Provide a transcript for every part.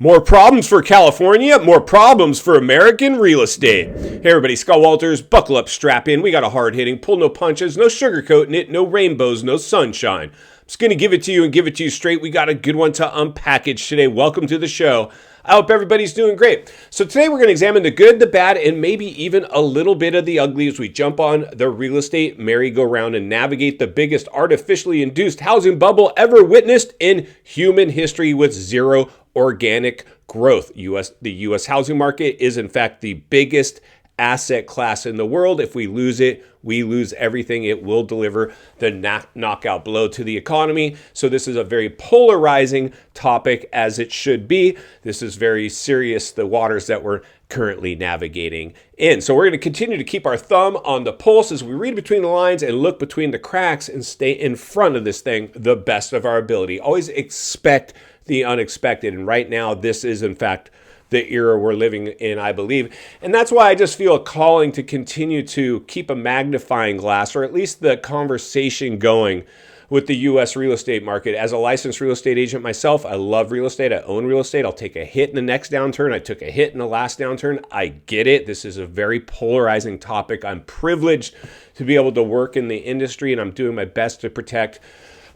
More problems for California, more problems for American real estate. Hey everybody, Scott Walters, buckle up, strap in. We got a hard-hitting, pull no punches, no sugarcoating it, no rainbows, no sunshine. I'm just going to give it to you and give it to you straight. We got a good one to unpackage today. Welcome to the show. I hope everybody's doing great. So today we're going to examine the good, the bad, and maybe even a little bit of the ugly as we jump on the real estate merry-go-round and navigate the biggest artificially induced housing bubble ever witnessed in human history with zero organic growth. The U.S. housing market is in fact the biggest asset class in the world. If we lose it, we lose everything. It will deliver the knockout blow to the economy. So this is a very polarizing topic, as it should be. This is very serious, the waters that we're currently navigating in. So we're going to continue to keep our thumb on the pulse as we read between the lines and look between the cracks and stay in front of this thing the best of our ability. Always expect the unexpected. And right now, this is in fact the era we're living in, I believe. And that's why I just feel a calling to continue to keep a magnifying glass, or at least the conversation going with the U.S. real estate market. As a licensed real estate agent myself, I love real estate. I own real estate. I'll take a hit in the next downturn. I took a hit in the last downturn. I get it. This is a very polarizing topic. I'm privileged to be able to work in the industry, and I'm doing my best to protect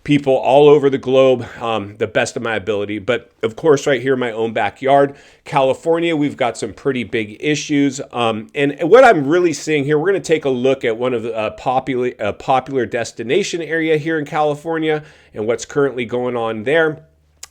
people all over the globe, the best of my ability. But of course, right here in my own backyard, California, we've got some pretty big issues. And what I'm really seeing here, we're going to take a look at one of the popular destination area here in California and what's currently going on there.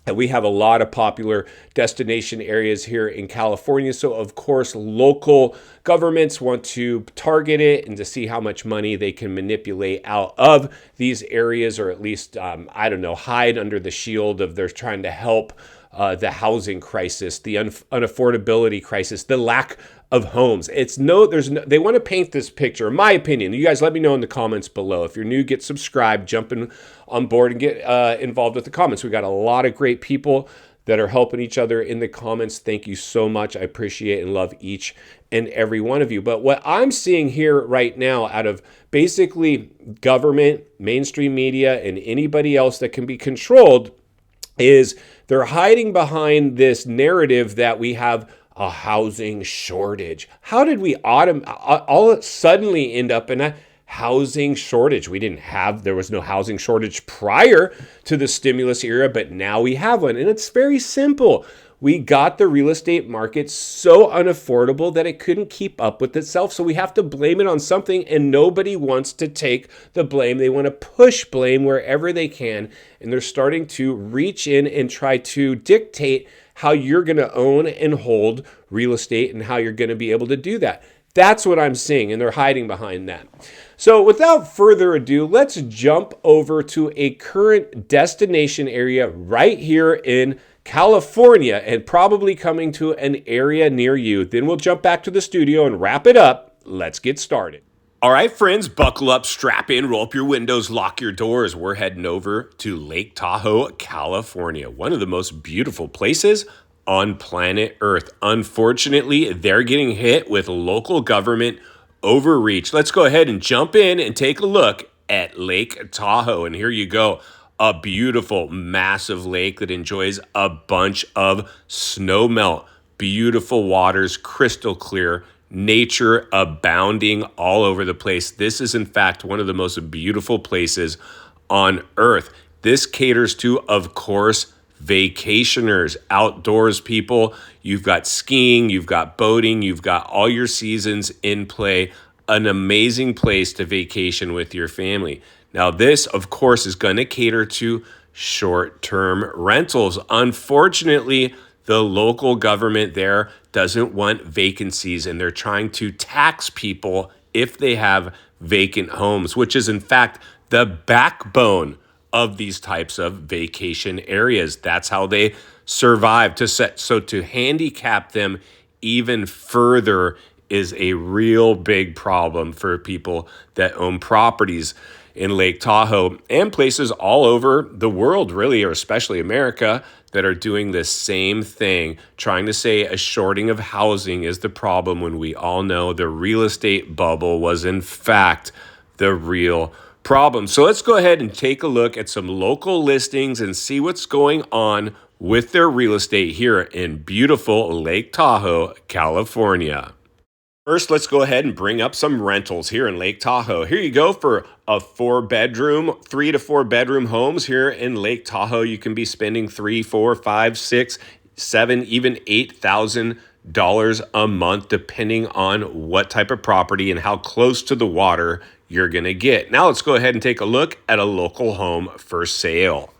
And we have a lot of popular destination areas here in California. So of course, local governments want to target it and to see how much money they can manipulate out of these areas, or at least, hide under the shield of they're trying to help the housing crisis, the unaffordability crisis, the lack of homes. They want to paint this picture, in my opinion. You guys let me know in the comments below. If you're new, get subscribed, jump on board and get involved with the comments. We got a lot of great people that are helping each other in the comments. Thank you so much. I appreciate and love each and every one of you. But what I'm seeing here right now out of basically government, mainstream media, and anybody else that can be controlled is they're hiding behind this narrative that we have a housing shortage. How did we all suddenly end up in a housing shortage? There was no housing shortage prior to the stimulus era, but now we have one. And it's very simple. We got the real estate market so unaffordable that it couldn't keep up with itself. So we have to blame it on something, and nobody wants to take the blame. They want to push blame wherever they can. And they're starting to reach in and try to dictate how you're going to own and hold real estate and how you're going to be able to do that. That's what I'm seeing, and they're hiding behind that. So without further ado, let's jump over to a current destination area right here in California, and probably coming to an area near you. Then we'll jump back to the studio and wrap it up. Let's get started. All right, friends, buckle up, strap in, roll up your windows, lock your doors. We're heading over to Lake Tahoe, California, one of the most beautiful places on planet Earth. Unfortunately, they're getting hit with local government overreach. Let's go ahead and jump in and take a look at Lake Tahoe. And here you go. A beautiful, massive lake that enjoys a bunch of snow melt. Beautiful waters, crystal clear, nature abounding all over the place. This is, in fact, one of the most beautiful places on Earth. This caters to, of course, vacationers, outdoors people. You've got skiing, you've got boating, you've got all your seasons in play. An amazing place to vacation with your family. Now, this, of course, is going to cater to short-term rentals. Unfortunately, the local government there doesn't want vacancies, and they're trying to tax people if they have vacant homes, which is, in fact, the backbone of these types of vacation areas. That's how they survive. So to handicap them even further is a real big problem for people that own properties in Lake Tahoe and places all over the world, really, or especially America, that are doing the same thing, trying to say a shorting of housing is the problem when we all know the real estate bubble was, in fact, the real problem. So let's go ahead and take a look at some local listings and see what's going on with their real estate here in beautiful Lake Tahoe, California. First, let's go ahead and bring up some rentals here in Lake Tahoe. Here you go for a 4-bedroom, 3 to 4 bedroom homes here in Lake Tahoe. You can be spending $3, $4, $5, $6, $7, even $8,000 a month, depending on what type of property and how close to the water you're going to get. Now let's go ahead and take a look at a local home for sale.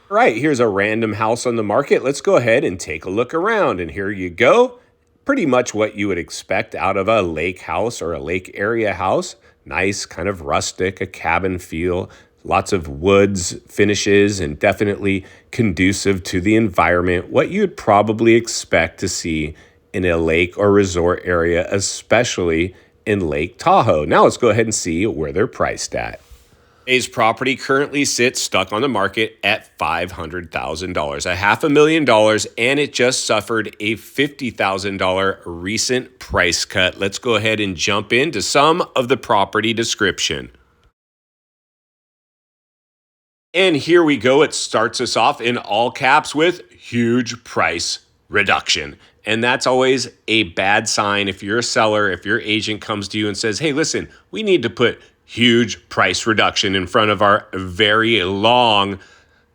All right, here's a random house on the market. Let's go ahead and take a look around. And here you go. Pretty much what you would expect out of a lake house or a lake area house. Nice, kind of rustic, a cabin feel, lots of woods finishes, and definitely conducive to the environment. What you'd probably expect to see in a lake or resort area, especially in Lake Tahoe. Now let's go ahead and see where they're priced at. Today's property currently sits stuck on the market at $500,000, $500,000, and it just suffered a $50,000 recent price cut. Let's go ahead and jump into some of the property description. And here we go. It starts us off in all caps with huge price reduction. And that's always a bad sign if you're a seller, if your agent comes to you and says, hey, listen, we need to put huge price reduction in front of our very long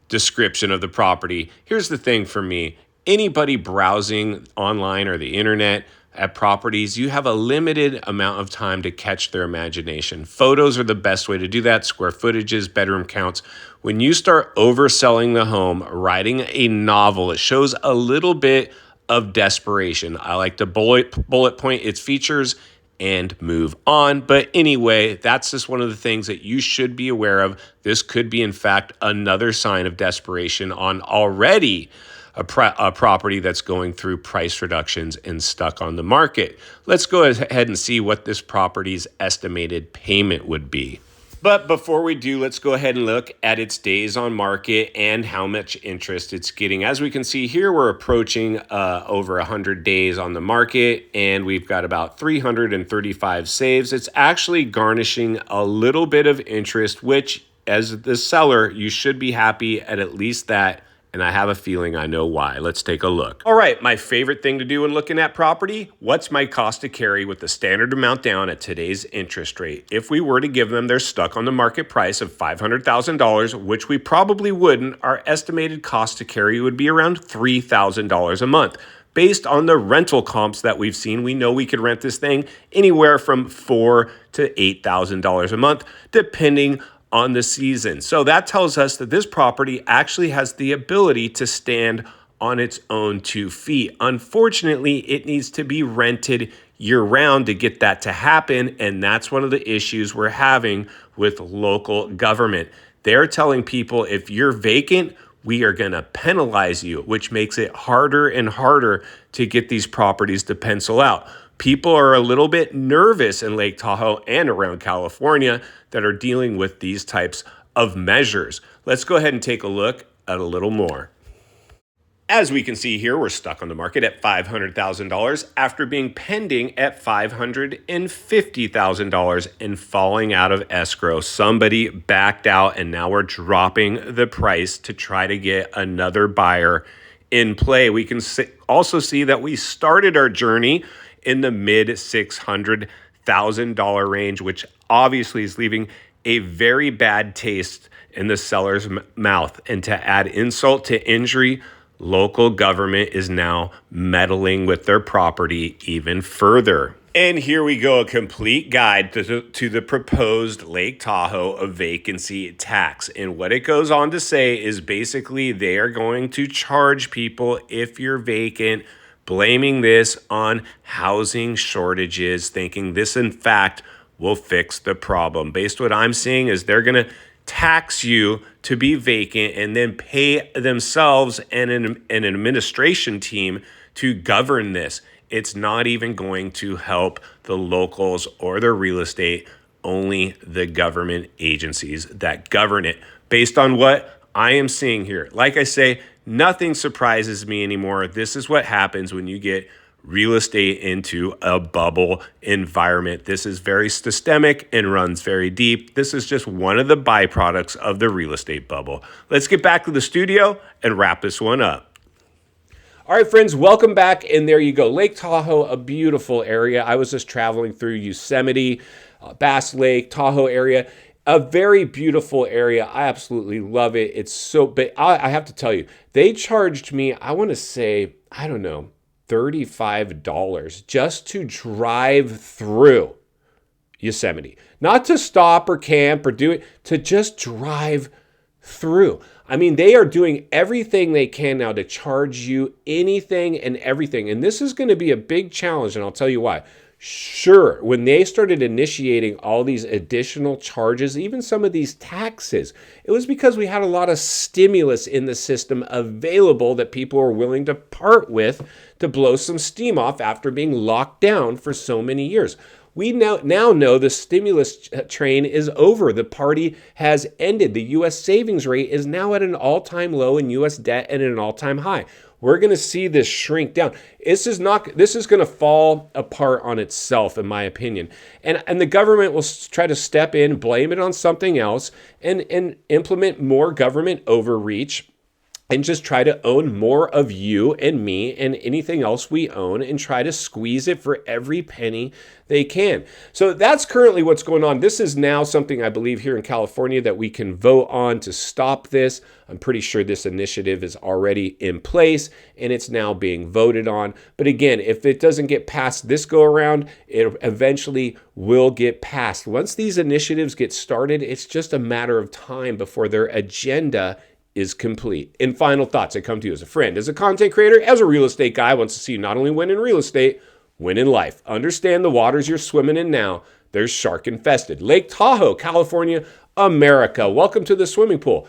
description of the property. Here's the thing for me. Anybody browsing online or the internet at properties, you have a limited amount of time to catch their imagination. Photos are the best way to do that, square footages, bedroom counts. When you start overselling the home, writing a novel, it shows a little bit of desperation. I like to bullet point its features and move on. But anyway, that's just one of the things that you should be aware of. This could be, in fact, another sign of desperation on already a property that's going through price reductions and stuck on the market. Let's go ahead and see what this property's estimated payment would be. But before we do, let's go ahead and look at its days on market and how much interest it's getting. As we can see here, we're approaching over 100 days on the market, and we've got about 335 saves. It's actually garnishing a little bit of interest, which as the seller, you should be happy at least that. And I have a feeling I know why. Let's take a look. All right, my favorite thing to do when looking at property, what's my cost to carry with the standard amount down at today's interest rate? If we were to give them their stuck on the market price of $500,000, which we probably wouldn't, our estimated cost to carry would be around $3,000 a month. Based on the rental comps that we've seen, we know we could rent this thing anywhere from $4,000 to $8,000 a month, depending on the season. So that tells us that this property actually has the ability to stand on its own 2 feet. Unfortunately, it needs to be rented year-round to get that to happen, and that's one of the issues we're having with local government. They're telling people if you're vacant, we are going to penalize you, which makes it harder and harder to get these properties to pencil out. People are a little bit nervous in Lake Tahoe and around California that are dealing with these types of measures. Let's go ahead and take a look at a little more. As we can see here, we're stuck on the market at $500,000 after being pending at $550,000 and falling out of escrow. Somebody backed out, and now we're dropping the price to try to get another buyer in play. We can also see that we started our journey in the mid $600,000 range, which obviously is leaving a very bad taste in the seller's mouth. And to add insult to injury, local government is now meddling with their property even further. And here we go, a complete guide to the proposed Lake Tahoe vacancy tax. And what it goes on to say is basically they are going to charge people if you're vacant, blaming this on housing shortages, thinking this, in fact, will fix the problem. Based on what I'm seeing is they're going to tax you to be vacant and then pay themselves and an administration team to govern this. It's not even going to help the locals or the real estate, only the government agencies that govern it. Based on what I am seeing here, like I say, nothing surprises me anymore. This is what happens when you get real estate into a bubble environment. This is very systemic and runs very deep. This is just one of the byproducts of the real estate bubble. Let's get back to the studio and wrap this one up. All right, friends, welcome back. And there you go. Lake Tahoe, a beautiful area. I was just traveling through Yosemite, Bass Lake, Tahoe area. A very beautiful area. I absolutely love it. It's so big. I have to tell you, they charged me, I want to say, I don't know, $35 just to drive through Yosemite. Not to stop or camp or do it, to just drive through. I mean, they are doing everything they can now to charge you anything and everything. And this is going to be a big challenge, and I'll tell you why. Sure, when they started initiating all these additional charges, even some of these taxes, it was because we had a lot of stimulus in the system available that people were willing to part with to blow some steam off after being locked down for so many years. We now know the stimulus train is over. The party has ended. The U.S. savings rate is now at an all-time low and U.S. debt at an all-time high. We're going to see this shrink down. This is going to fall apart on itself, in my opinion. And the government will try to step in, blame it on something else, and implement more government overreach, and just try to own more of you and me and anything else we own and try to squeeze it for every penny they can. So that's currently what's going on. This is now something I believe here in California that we can vote on to stop this. I'm pretty sure this initiative is already in place and it's now being voted on. But again, if it doesn't get passed this go around, it eventually will get passed. Once these initiatives get started, it's just a matter of time before their agenda is complete. In final thoughts, I come to you as a friend, as a content creator, as a real estate guy. Wants to see you not only win in real estate, win in life. Understand the waters you're swimming in now, they're shark infested. Lake Tahoe, California, America. Welcome to the swimming pool.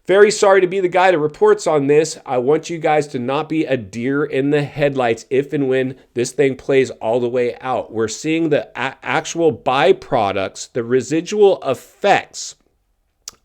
Very sorry to be the guy that reports on this. I want you guys to not be a deer in the headlights if and when this thing plays all the way out. We're seeing the actual byproducts, the residual effects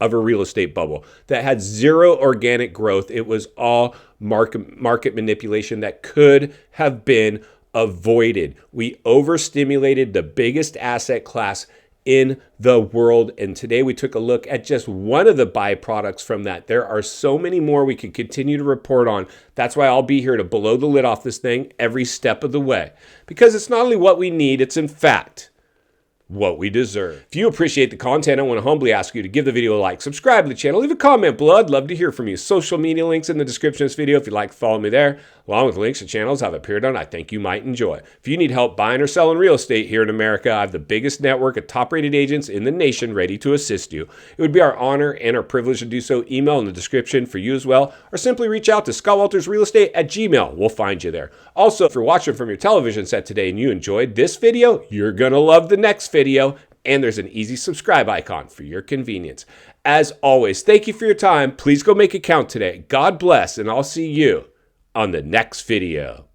of a real estate bubble that had zero organic growth. It was all market manipulation that could have been avoided. We overstimulated the biggest asset class in the world. And today we took a look at just one of the byproducts from that. There are so many more we could continue to report on. That's why I'll be here to blow the lid off this thing every step of the way. Because it's not only what we need, it's in fact what we deserve. If you appreciate the content, I want to humbly ask you to give the video a like, subscribe to the channel, leave a comment below. I'd love to hear from you. Social media links in the description of this video if you'd like to follow me there, along with links to channels I've appeared on I think you might enjoy. If you need help buying or selling real estate here in America, I have the biggest network of top-rated agents in the nation ready to assist you. It would be our honor and our privilege to do so. Email in the description for you as well, or simply reach out to scottwaltersrealestate@gmail.com. We'll find you there. Also, if you're watching from your television set today and you enjoyed this video, you're going to love the next video, and there's an easy subscribe icon for your convenience. As always, thank you for your time. Please go make it count today. God bless, and I'll see you on the next video.